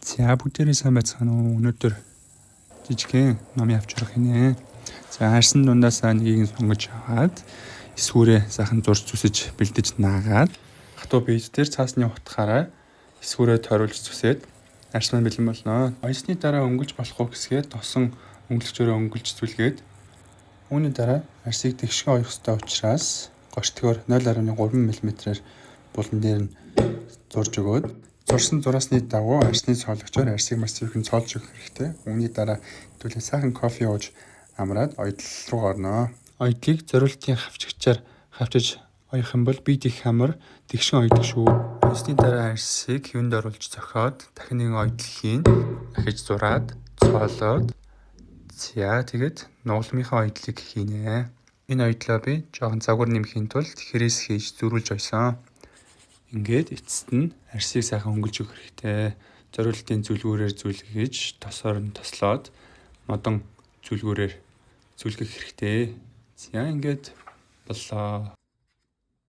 За бүгдээрээ сайн байцгаана уу? Өнөөдөр жижигхэн ном явж урах хийнэ. За харсан дундаас нэгийг сонгож аваад эсвүүрээ сайхан зурж зүсэж бэлдэж наагаад хатуу бийж дээр цаасны утгаараа эсвүүрээ тойруулж зүсээд арс маань бэлэн болно. Оёсны дараа өнгөлж болох уу гэсгээд тосон өнгөлөгчөөрөө өнгөлж зүлгээд үүний дараа арсыг тэгшгэн оёох ёстой учраас гортгоор 0.3 мм-ээр булан дээр нь зурж өгөөд зурсан зураасны дагуу арсны цоологчоор арсыг маш зөвхөн цоолж өгөх хэрэгтэй. Үүний дараа хэдүүлээ сайхан кофе ууж амраад оёдол руу орно. Оёдлыг зориултын хавчигчаар хавчиж оёх юм бол бие дэх хамар тэгшин оёдог шүү. Оёсны дараа арсыг хэвэнд оруулж зохиод дахин нэгэн оёдол хийн. Дахиж зураад цоолоод тэгээд нугалмынхаа оёдлыг хийнэ. Энэ оёдлоо би жоохон загвар нэмэхийн тулд хэрээс хийж зөрүүлж ойсон. Ингээд эцэст нь арсыг сайхан өнгөлж өгөх хэрэгтэй. Зориултын зүлгүүрээр зүлгэж, тосоор нь тослоод, модон зүлгүүрээр зүлгэх хэрэгтэй. За ингээд боллоо.